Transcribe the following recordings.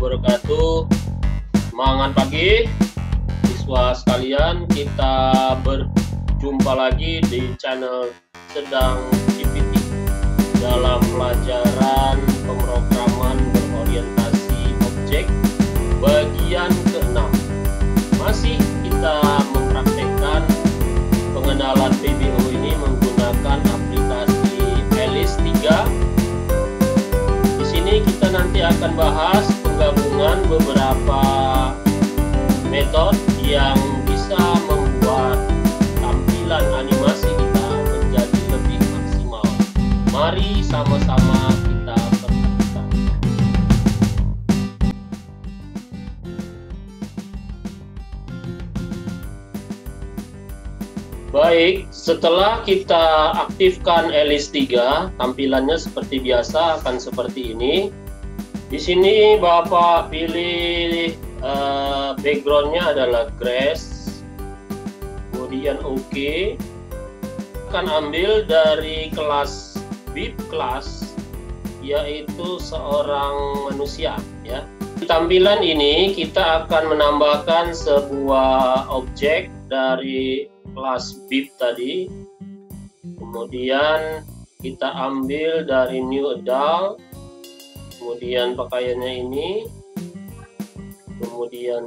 wabarakatuh. Semangat pagi siswa sekalian, kita berjumpa lagi di channel Sedang GPT dalam pelajaran pemrograman berorientasi objek bagian ke-6. Masih kita mempraktekkan pengenalan PBO ini menggunakan aplikasi Alice 3. Di sini kita nanti akan bahas penggabungan beberapa metode yang bisa membuat tampilan animasi kita menjadi lebih maksimal. Mari sama-sama kita perhatikan. Baik, setelah kita aktifkan Alice 3, tampilannya seperti biasa akan seperti ini. Di sini Bapak pilih backgroundnya adalah grass, kemudian OK. Akan ambil dari kelas BIP class, yaitu seorang manusia. Ya. Di tampilan ini kita akan menambahkan sebuah objek dari kelas BIP tadi. Kemudian kita ambil dari new adult. Kemudian pakaiannya ini, kemudian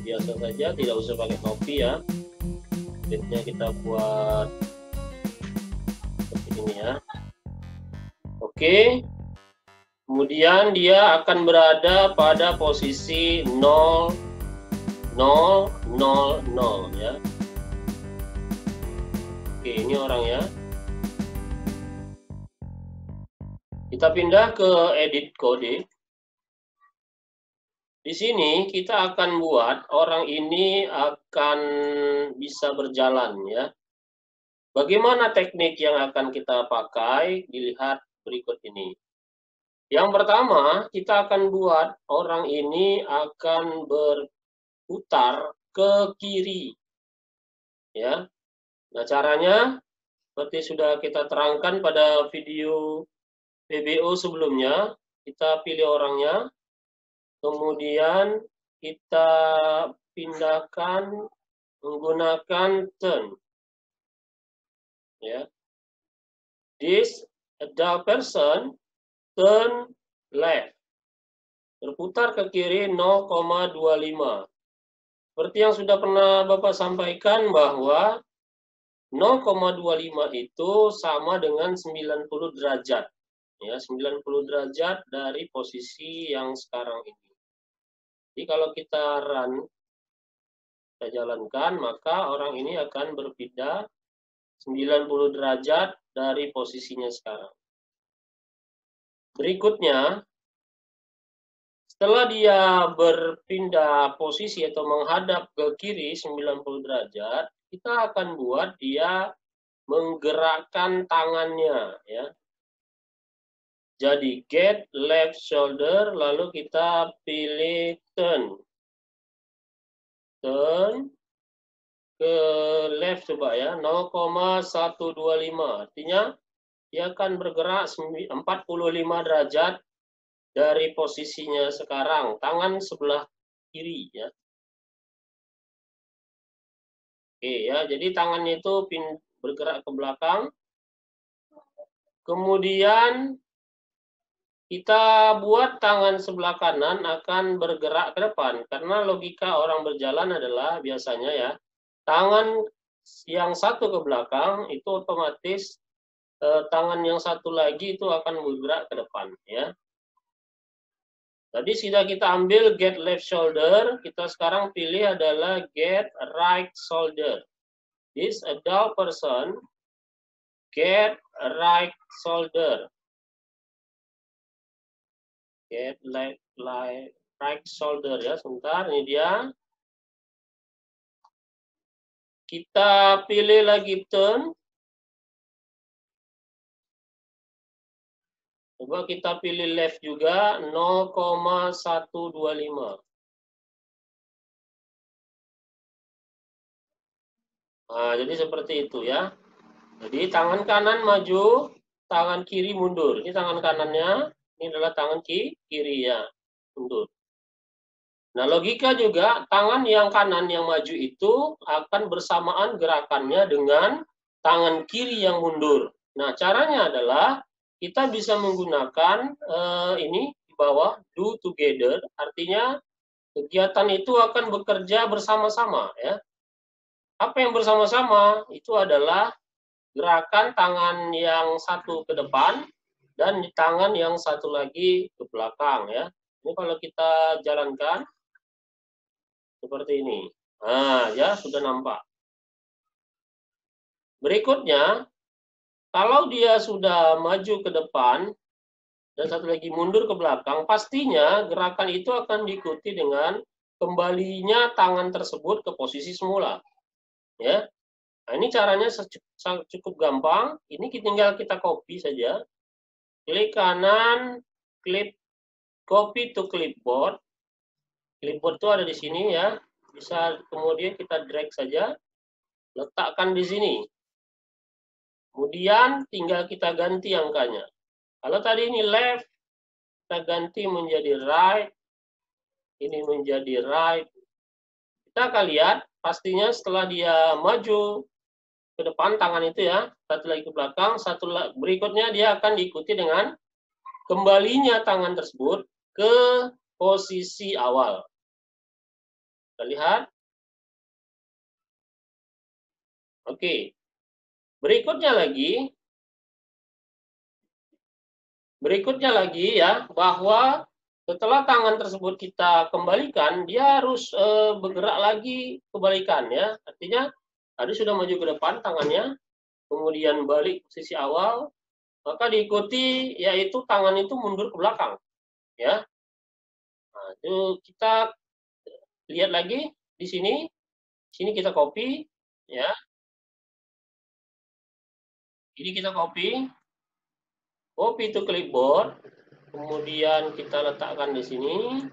biasa saja, tidak usah pakai topi ya. Bitnya kita buat seperti ini ya. Oke. Kemudian dia akan berada pada posisi 0 0 0 0 ya. Oke, ini orang ya. Kita pindah ke edit kode. Di sini kita akan buat orang ini akan bisa berjalan ya. Bagaimana teknik yang akan kita pakai? Dilihat berikut ini. Yang pertama, kita akan buat orang ini akan berputar ke kiri. Ya. Nah, caranya seperti sudah kita terangkan pada video PBO sebelumnya. Kita pilih orangnya, kemudian kita pindahkan menggunakan turn. Ya. This adult person turn left. Berputar ke kiri 0,25. Seperti yang sudah pernah Bapak sampaikan bahwa 0,25 itu sama dengan 90 derajat. Ya, 90 derajat dari posisi yang sekarang ini. Jadi kalau kita run, kita jalankan, maka orang ini akan berpindah 90 derajat dari posisinya sekarang. Berikutnya, setelah dia berpindah posisi atau menghadap ke kiri 90 derajat, kita akan buat dia menggerakkan tangannya ya. Jadi get left shoulder, lalu kita pilih turn. Turn ke left coba ya, 0,125. Artinya dia akan bergerak 45 derajat dari posisinya sekarang, tangan sebelah kiri ya. Oke ya, jadi tangannya itu bergerak ke belakang. Kemudian kita buat tangan sebelah kanan akan bergerak ke depan, karena logika orang berjalan adalah biasanya ya, tangan yang satu ke belakang itu otomatis tangan yang satu lagi itu akan bergerak ke depan ya. Tadi sudah kita ambil get left shoulder, kita sekarang pilih adalah get right shoulder. This adult person get right shoulder. Get right shoulder ya, sebentar, ini dia. Kita pilih lagi turn. Coba kita pilih left juga 0,125. Nah, jadi seperti itu ya. Jadi tangan kanan maju, tangan kiri mundur. Ini tangan kanannya, ini adalah tangan kiri ya. mundur. Nah, logika juga tangan yang kanan yang maju itu akan bersamaan gerakannya dengan tangan kiri yang mundur. Nah, caranya adalah kita bisa menggunakan ini di bawah do together, artinya kegiatan itu akan bekerja bersama-sama ya. Apa yang bersama-sama? Itu adalah gerakan tangan yang satu ke depan dan tangan yang satu lagi ke belakang ya. Ini kalau kita jalankan seperti ini. Nah, ya sudah nampak. Berikutnya, kalau dia sudah maju ke depan dan satu lagi mundur ke belakang, pastinya gerakan itu akan diikuti dengan kembalinya tangan tersebut ke posisi semula. Ya. Nah, ini caranya cukup gampang. Ini tinggal kita copy saja. Klik kanan, klik copy to clipboard. Clipboard itu ada di sini ya. Bisa kemudian kita drag saja, letakkan di sini. Kemudian tinggal kita ganti angkanya. Kalau tadi ini left, kita ganti menjadi right. Ini menjadi right. Kita akan lihat, pastinya setelah dia maju ke depan tangan itu ya, satu lagi ke belakang, berikutnya dia akan diikuti dengan kembalinya tangan tersebut ke posisi awal. Kita lihat. Oke. Berikutnya lagi ya, bahwa setelah tangan tersebut kita kembalikan, dia harus bergerak lagi kebalikan ya. Artinya tadi sudah maju ke depan tangannya, kemudian balik posisi awal, maka diikuti yaitu tangan itu mundur ke belakang ya. Nah, itu kita lihat lagi di sini. Sini kita copy ya. Ini kita copy to clipboard, kemudian kita letakkan di sini.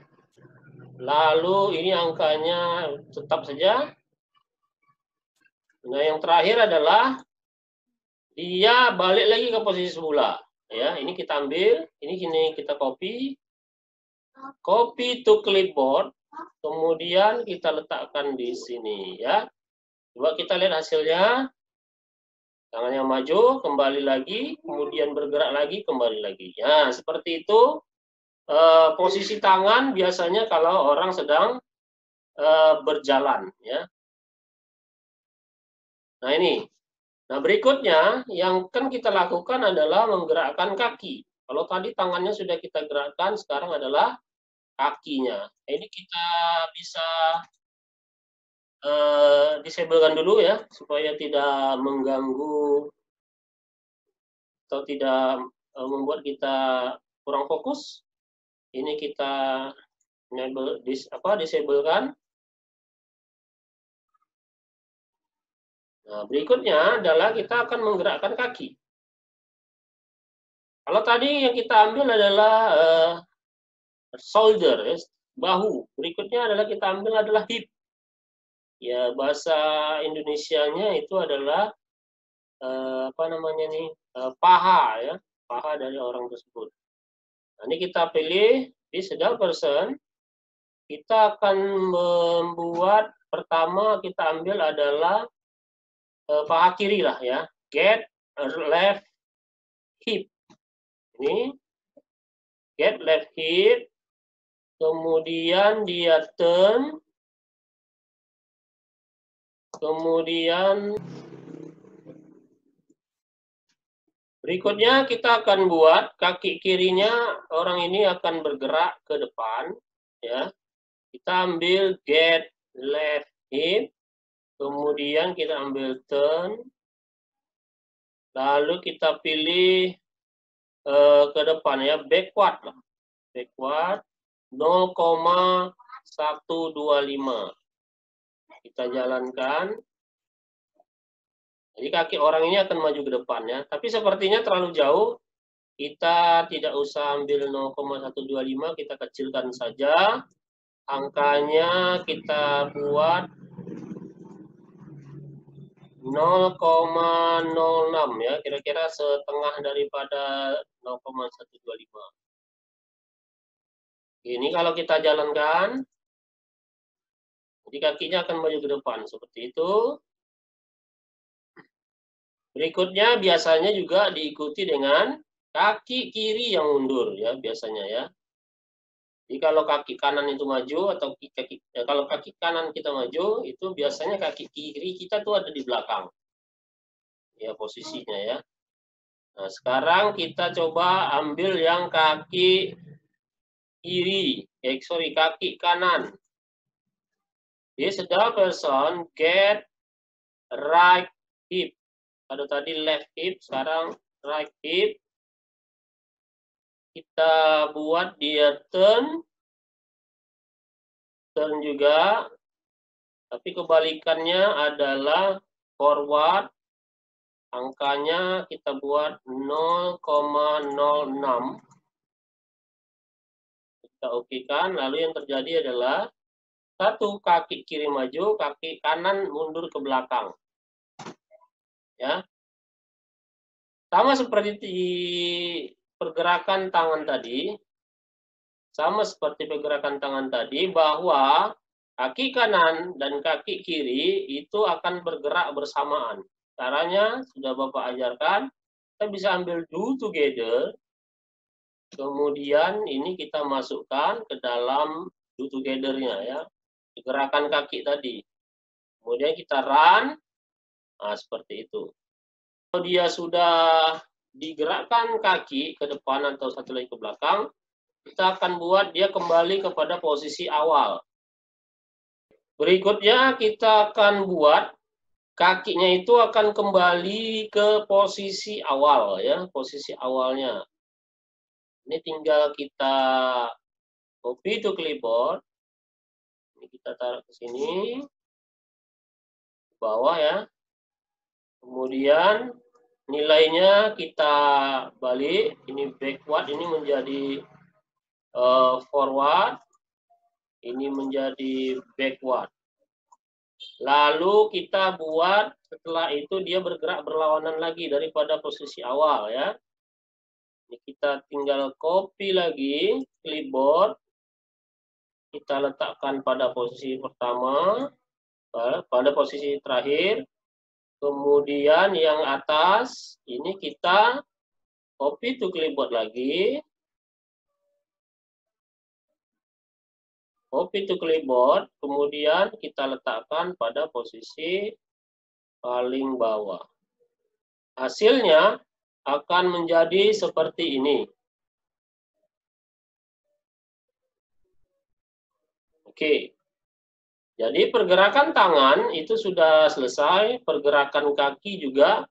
Lalu ini angkanya tetap saja. Nah, yang terakhir adalah dia balik lagi ke posisi semula. Ya, ini kita ambil, ini kita copy to clipboard, kemudian kita letakkan di sini ya. Coba kita lihat hasilnya. Tangan yang maju, kembali lagi, kemudian bergerak lagi, kembali lagi. Ya, seperti itu posisi tangan biasanya kalau orang sedang berjalan. Ya. Nah, ini. Nah, berikutnya yang kan kita lakukan adalah menggerakkan kaki. Kalau tadi tangannya sudah kita gerakkan, sekarang adalah kakinya. Nah, ini kita bisa disablekan dulu ya, supaya tidak mengganggu atau tidak membuat kita kurang fokus. Ini kita disablekan. Nah, berikutnya adalah kita akan menggerakkan kaki. Kalau tadi yang kita ambil adalah shoulder, ya, bahu. Berikutnya adalah kita ambil adalah hip. Ya, bahasa Indonesianya itu adalah apa namanya nih, paha ya, paha dari orang tersebut. Nah, ini kita pilih di sedal person. Kita akan membuat, pertama kita ambil adalah paha kiri lah ya, get left hip. Ini get left hip, kemudian dia turn, kemudian berikutnya kita akan buat kaki kirinya orang ini akan bergerak ke depan ya. Kita ambil get left hip, kemudian kita ambil turn, lalu kita pilih ke depan ya, backward lah. Backward 0,125. Kita jalankan. Jadi kaki orang ini akan maju ke depan ya. Tapi sepertinya terlalu jauh. Kita tidak usah ambil 0,125, kita kecilkan saja. Angkanya kita buat 0,06 ya, kira-kira setengah daripada 0,125. Ini kalau kita jalankan, jadi kakinya akan maju ke depan seperti itu. Berikutnya biasanya juga diikuti dengan kaki kiri yang mundur ya biasanya ya. Jadi kalau kaki kanan itu maju atau kalau kaki kanan kita maju itu biasanya kaki kiri kita tuh ada di belakang. Ya posisinya ya. Nah, sekarang kita coba ambil yang kaki kiri, kaki kanan. This the person get right hip. Ada tadi left hip, sekarang right hip. Kita buat dia turn juga, tapi kebalikannya adalah forward. Angkanya kita buat 0,06. Kita okekan, lalu yang terjadi adalah satu kaki kiri maju, kaki kanan mundur ke belakang. Ya. Sama seperti di pergerakan tangan tadi, bahwa kaki kanan dan kaki kiri itu akan bergerak bersamaan. Caranya sudah Bapak ajarkan, kita bisa ambil do together, kemudian ini kita masukkan ke dalam do together-nya ya, gerakan kaki tadi. Kemudian kita run, nah seperti itu. Kalau dia sudah digerakkan kaki ke depan atau satu lagi ke belakang, kita akan buat dia kembali kepada posisi awal. Berikutnya kita akan buat kakinya itu akan kembali ke posisi awal ya, posisi awalnya. Ini tinggal kita copy to clipboard. Ini kita taruh ke sini, ke bawah ya. Kemudian nilainya kita balik, ini backward, ini menjadi forward, ini menjadi backward. Lalu kita buat setelah itu dia bergerak berlawanan lagi daripada posisi awal ya. Ini kita tinggal copy lagi clipboard. Kita letakkan pada posisi pertama, pada posisi terakhir. Kemudian yang atas ini kita copy to clipboard lagi. Copy to clipboard, kemudian kita letakkan pada posisi paling bawah. Hasilnya akan menjadi seperti ini. Oke. Jadi pergerakan tangan itu sudah selesai, pergerakan kaki juga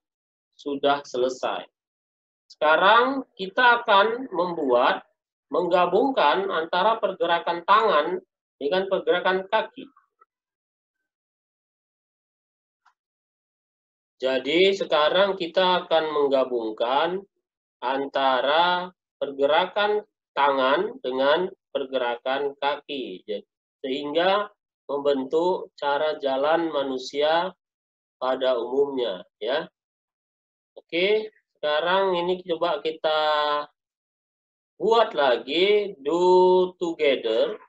sudah selesai. Sekarang kita akan menggabungkan antara pergerakan tangan dengan pergerakan kaki. Jadi sekarang kita akan menggabungkan antara pergerakan tangan dengan pergerakan kaki. Sehingga membentuk cara jalan manusia pada umumnya. Ya. Oke, sekarang ini coba kita buat lagi do together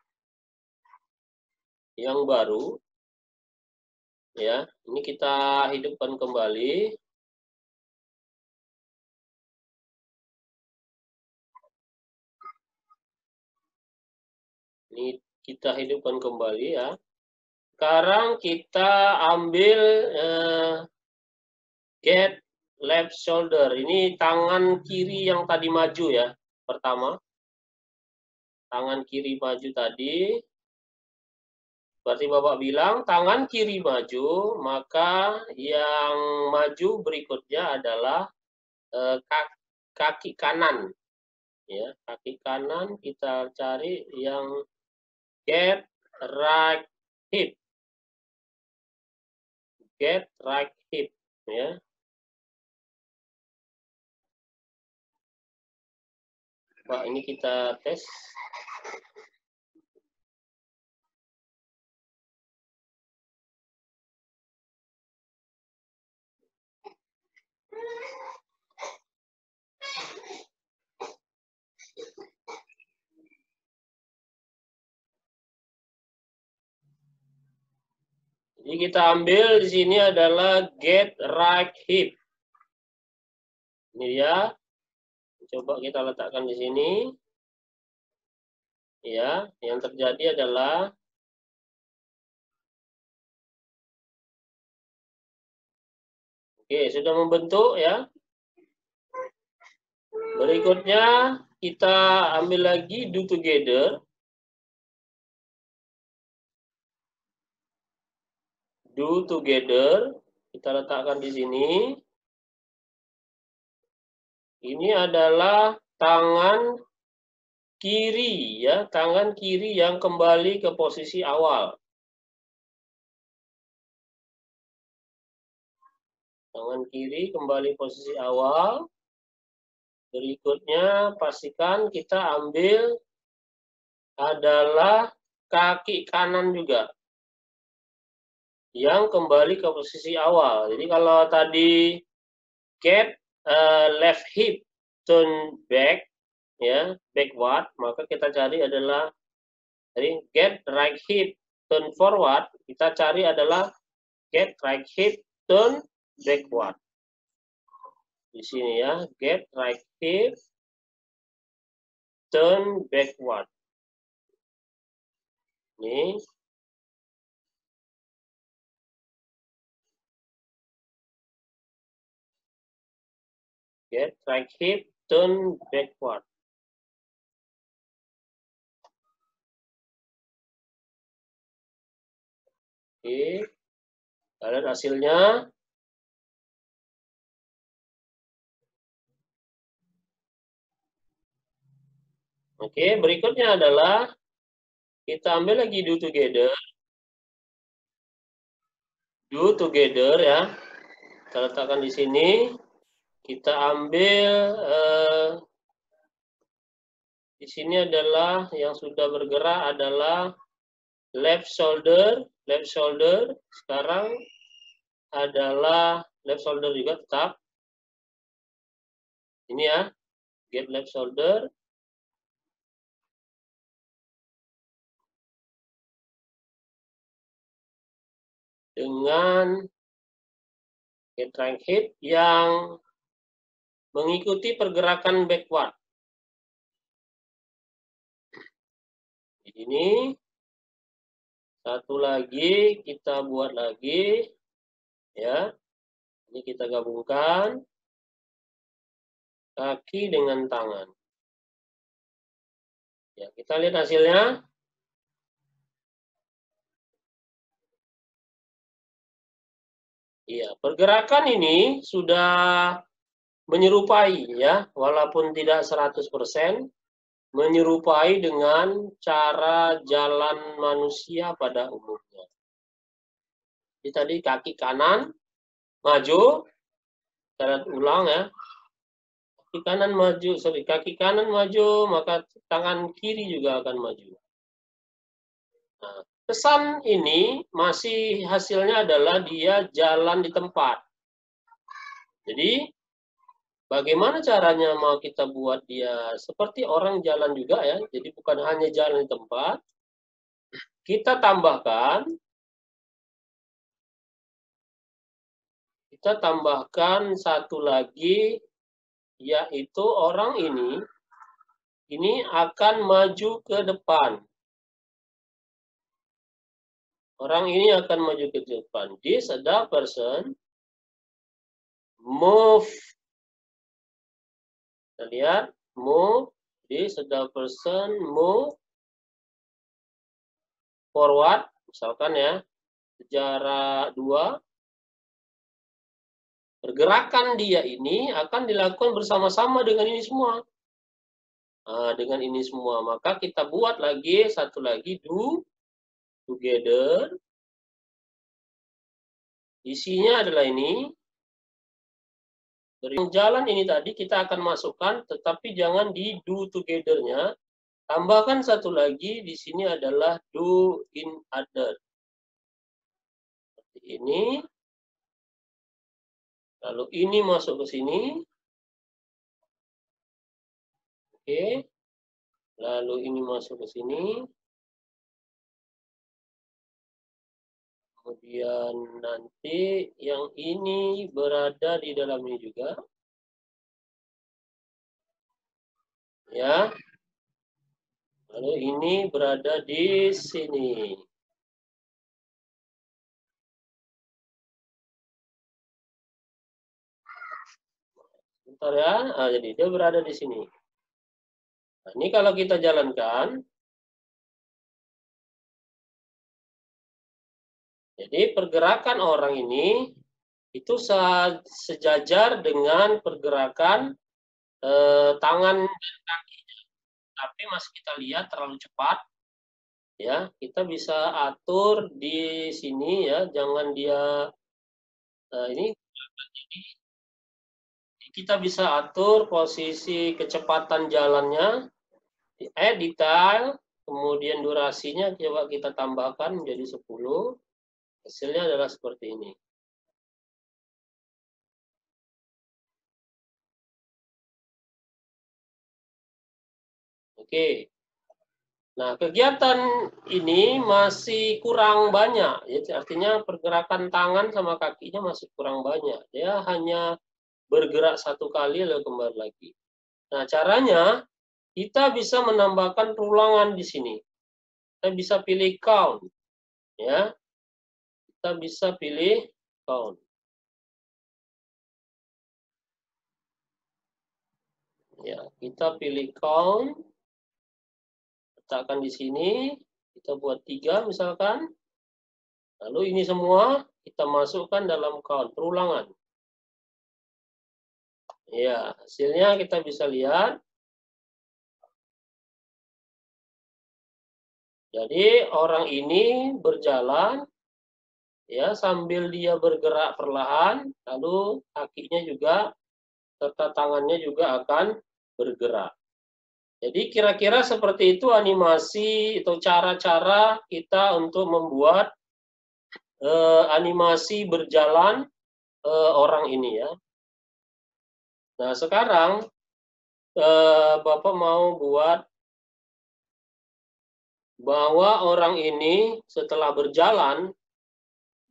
yang baru. Ya, ini kita hidupkan kembali. Ini kita hidupkan kembali ya. Sekarang kita ambil get left shoulder. Ini tangan kiri yang tadi maju ya. Pertama, tangan kiri maju tadi. Berarti Bapak bilang tangan kiri maju, maka yang maju berikutnya adalah kaki kanan. Ya, kaki kanan kita cari yang get right hip. Get right hip ya. Pak, ini kita tes. Jadi kita ambil di sini adalah get right hip. Ini dia. Coba kita letakkan di sini. Ya, yang terjadi adalah oke, sudah membentuk ya. Berikutnya kita ambil lagi do together. Do together. Kita letakkan di sini. Ini adalah tangan kiri ya, tangan kiri yang kembali ke posisi awal. Tangan kiri kembali posisi awal. Berikutnya pastikan kita ambil adalah kaki kanan juga yang kembali ke posisi awal. Jadi kalau tadi get left hip turn back ya, backward, maka kita cari adalah jadi get right hip turn forward, kita cari adalah get right hip turn backward. Di sini ya, get right hip turn backward. Ini get right hip turn backward. Oke, kita lihat hasilnya. Oke, berikutnya adalah kita ambil lagi do together. Do together ya. Kita letakkan di sini. Kita ambil di sini adalah yang sudah bergerak adalah left shoulder. Sekarang adalah left shoulder juga tetap. Ini ya, get left shoulder. Dengan get right hip yang mengikuti pergerakan backward. Di sini satu lagi kita buat lagi ya. Ini kita gabungkan kaki dengan tangan. Ya, kita lihat hasilnya. Iya, pergerakan ini sudah menyerupai ya, walaupun tidak 100%, menyerupai dengan cara jalan manusia pada umumnya. Jadi tadi kaki kanan maju, kita lihat ulang ya. Kaki kanan maju, kaki kanan maju, maka tangan kiri juga akan maju. Nah, pesan ini masih hasilnya adalah dia jalan di tempat. Jadi, bagaimana caranya mau kita buat dia seperti orang jalan juga ya. Jadi bukan hanya jalan di tempat. Kita tambahkan satu lagi, yaitu orang ini akan maju ke depan. Orang ini akan maju ke depan. This ada person move. Kita lihat move. This ada person move forward. Misalkan ya, jarak 2. Pergerakan dia ini akan dilakukan bersama-sama dengan ini semua. Nah, dengan ini semua. Maka kita buat lagi satu lagi do together. Isinya adalah ini. Dari jalan ini tadi kita akan masukkan, tetapi jangan di do together-nya. Tambahkan satu lagi, di sini adalah do in other. Seperti ini. Lalu ini masuk ke sini. Oke. Lalu ini masuk ke sini. Kemudian nanti yang ini berada di dalam ini juga. Ya. Lalu ini berada di sini. Bentar ya. Nah, jadi dia berada di sini. Nah, ini kalau kita jalankan, jadi pergerakan orang ini itu sejajar dengan pergerakan tangan dan kakinya. Tapi masih kita lihat terlalu cepat, ya. Kita bisa atur di sini ya, jangan dia ini. Kita bisa atur posisi kecepatan jalannya, detail, kemudian durasinya coba kita tambahkan menjadi 10. Hasilnya adalah seperti ini. Oke. Nah, kegiatan ini masih kurang banyak. Ya, artinya pergerakan tangan sama kakinya masih kurang banyak. Dia hanya bergerak satu kali lalu kembali lagi. Nah, caranya kita bisa menambahkan rulangan di sini. Kita bisa pilih count, ya. Kita bisa pilih count. Ya, kita pilih count. Letakkan di sini, kita buat 3 misalkan. Lalu ini semua kita masukkan dalam count, perulangan. Ya, hasilnya kita bisa lihat. Jadi orang ini berjalan ya sambil dia bergerak perlahan, lalu kakinya juga serta tangannya juga akan bergerak. Jadi kira-kira seperti itu animasi atau cara-cara kita untuk membuat animasi berjalan orang ini ya. Nah sekarang Bapak mau buat bahwa orang ini setelah berjalan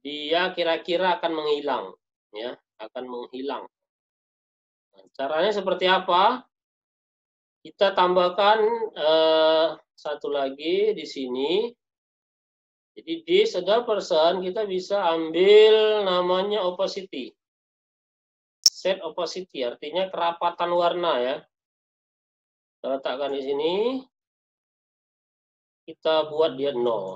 dia kira-kira akan menghilang, ya, akan menghilang. Nah, caranya seperti apa? Kita tambahkan satu lagi di sini. Jadi di shadow person kita bisa ambil namanya opacity. Set opacity artinya kerapatan warna ya. Kita letakkan di sini. Kita buat dia 0.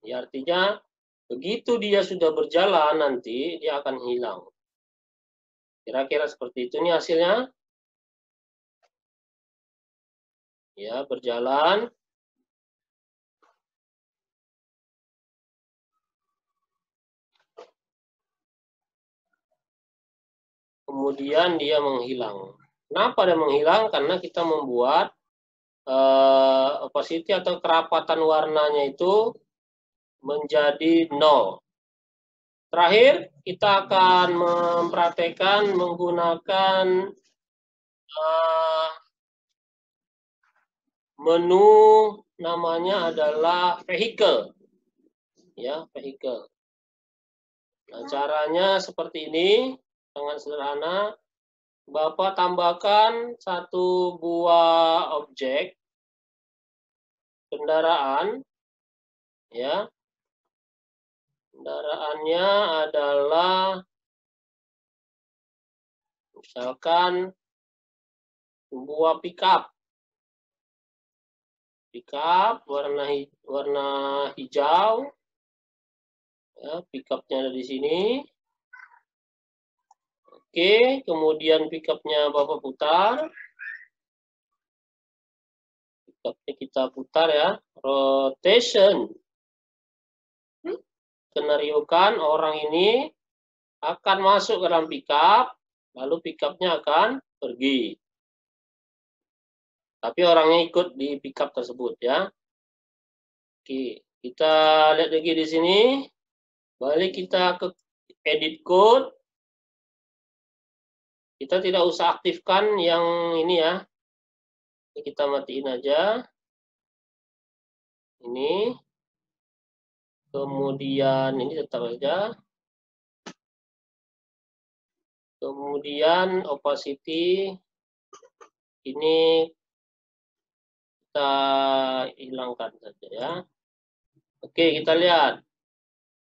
Ya artinya begitu dia sudah berjalan nanti dia akan hilang. Kira-kira seperti itu nih hasilnya. Ya, berjalan. Kemudian dia menghilang. Kenapa dia menghilang? Karena kita membuat opacity atau kerapatan warnanya itu menjadi 0. Terakhir, kita akan mempraktekkan menggunakan menu namanya adalah vehicle. Ya, vehicle. Nah, caranya seperti ini, sangat sederhana. Bapak tambahkan satu buah objek kendaraan, ya. Kendaraannya adalah misalkan buah pickup. Pickup warna hijau. Ya, pickupnya ada di sini. Oke, kemudian pickupnya Bapak putar. Pickupnya kita putar ya. Rotation. Skenariokan orang ini akan masuk ke dalam pickup, lalu pickupnya akan pergi. Tapi orangnya ikut di pickup tersebut ya. Oke, kita lihat lagi di sini. Balik kita ke edit code. Kita tidak usah aktifkan yang ini ya. Kita matiin aja. Ini. Kemudian ini tetap saja. Kemudian opacity ini kita hilangkan saja ya. Oke, kita lihat.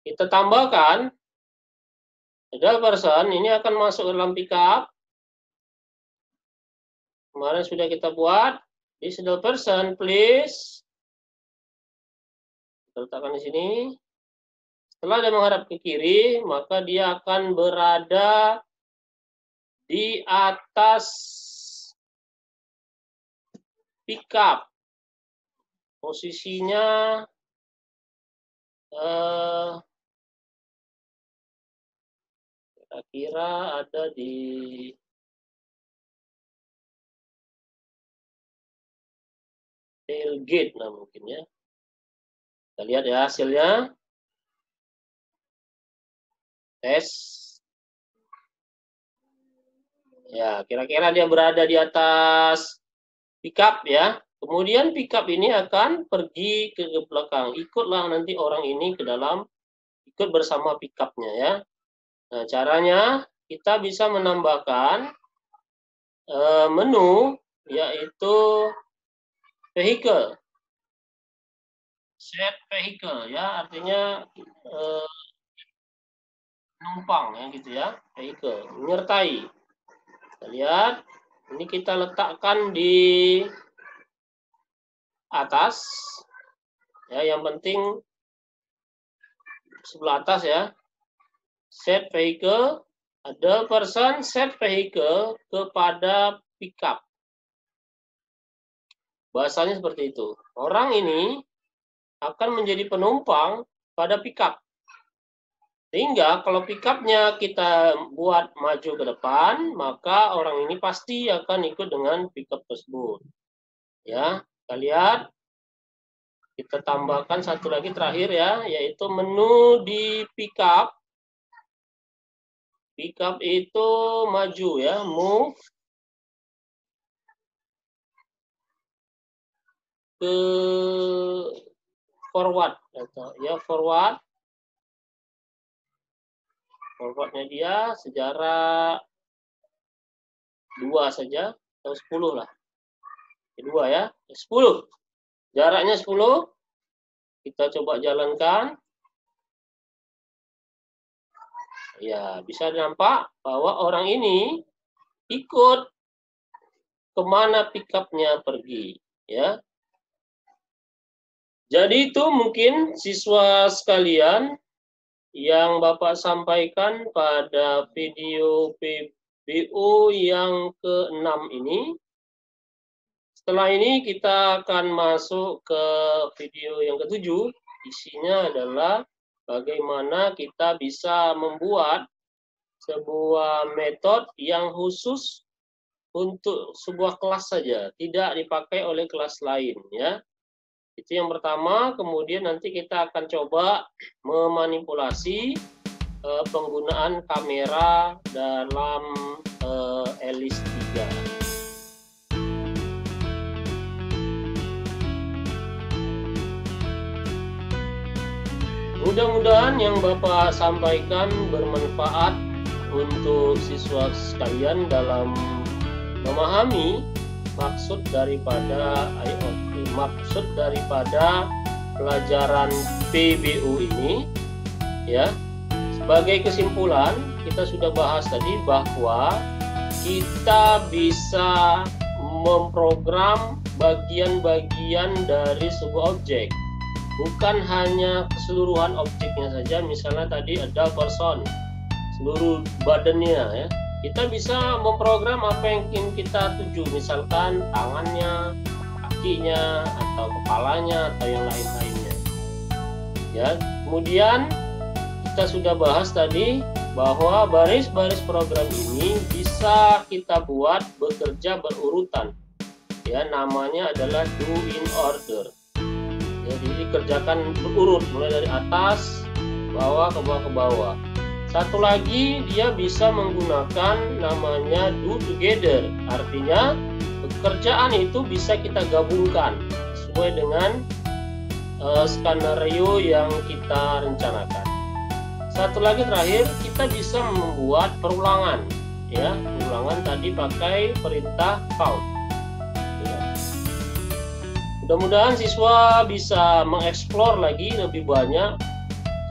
Kita tambahkan adult person ini akan masuk ke dalam pickup. Kemarin sudah kita buat. This adult person, please. Kita letakkan di sini. Setelah dia menghadap ke kiri, maka dia akan berada di atas pickup. Posisinya kira-kira ada di tailgate lah mungkin ya. Kita lihat ya hasilnya. Tes. Ya, kira-kira dia berada di atas pickup ya. Kemudian pickup ini akan pergi ke belakang. Ikutlah nanti orang ini ke dalam, ikut bersama pickupnya ya. Nah, caranya kita bisa menambahkan menu yaitu vehicle. Set vehicle ya, artinya penumpang ya gitu ya, vehicle, menyertai. Kita lihat, ini kita letakkan di atas ya, yang penting sebelah atas ya. Set vehicle, ada person set vehicle kepada pickup. Bahasanya seperti itu. Orang ini akan menjadi penumpang pada pickup. Sehingga kalau pickupnya kita buat maju ke depan, maka orang ini pasti akan ikut dengan pickup tersebut. Ya, kita lihat. Kita tambahkan satu lagi terakhir ya, yaitu menu di pickup. Pickup itu maju ya, move ke forward atau ya forward. Forwardnya dia sejarah 2 saja atau 10 lah. 2 ya, 10. Jaraknya 10. Kita coba jalankan. Ya, bisa nampak bahwa orang ini ikut kemana pickupnya pergi ya. Jadi itu mungkin siswa sekalian yang Bapak sampaikan pada video PBU yang ke-6 ini. Setelah ini kita akan masuk ke video yang ke-7. Isinya adalah bagaimana kita bisa membuat sebuah metode yang khusus untuk sebuah kelas saja, tidak dipakai oleh kelas lain ya. Itu yang pertama. Kemudian nanti kita akan coba memanipulasi penggunaan kamera dalam Alice 3. Mudah-mudahan yang Bapak sampaikan bermanfaat untuk siswa sekalian dalam memahami maksud daripada IoT, maksud daripada pelajaran PBU ini ya. Sebagai kesimpulan, kita sudah bahas tadi bahwa kita bisa memprogram bagian-bagian dari sebuah objek. Bukan hanya keseluruhan objeknya saja, misalnya tadi ada person, seluruh badannya ya. Kita bisa memprogram apa yang ingin kita tuju, misalkan tangannya, kakinya, atau kepalanya, atau yang lain-lainnya. Ya, kemudian kita sudah bahas tadi bahwa baris-baris program ini bisa kita buat bekerja berurutan. Ya, namanya adalah do in order. Jadi dikerjakan berurut mulai dari atas bawah ke bawah ke bawah. Satu lagi, dia bisa menggunakan namanya do together. Artinya pekerjaan itu bisa kita gabungkan sesuai dengan skenario yang kita rencanakan. Satu lagi terakhir, kita bisa membuat perulangan, ya. Perulangan tadi pakai perintah count. Ya. Mudah-mudahan siswa bisa mengeksplor lagi lebih banyak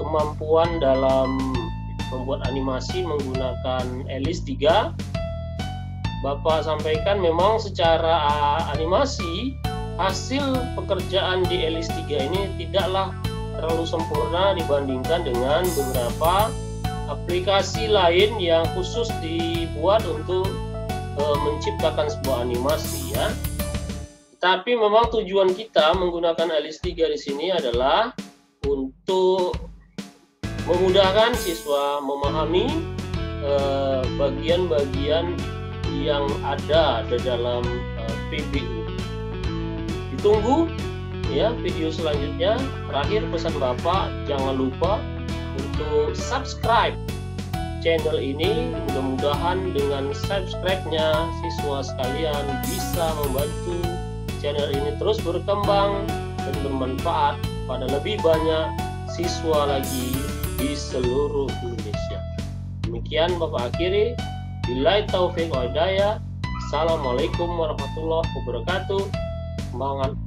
kemampuan dalam membuat animasi menggunakan Alice 3. Bapak sampaikan memang secara animasi hasil pekerjaan di Alice 3 ini tidaklah terlalu sempurna dibandingkan dengan beberapa aplikasi lain yang khusus dibuat untuk menciptakan sebuah animasi, ya. Tapi memang tujuan kita menggunakan Alice 3 di sini adalah untuk memudahkan siswa memahami bagian-bagian yang ada di dalam PBU. Ditunggu ya video selanjutnya. Terakhir pesan Bapak, jangan lupa untuk subscribe channel ini. Mudah-mudahan dengan subscribe-nya siswa sekalian bisa membantu channel ini terus berkembang dan bermanfaat pada lebih banyak siswa lagi di seluruh Indonesia. Demikian Bapak akhiri. Billahi taufiq wal hidayah. Assalamualaikum warahmatullahi wabarakatuh. Semangat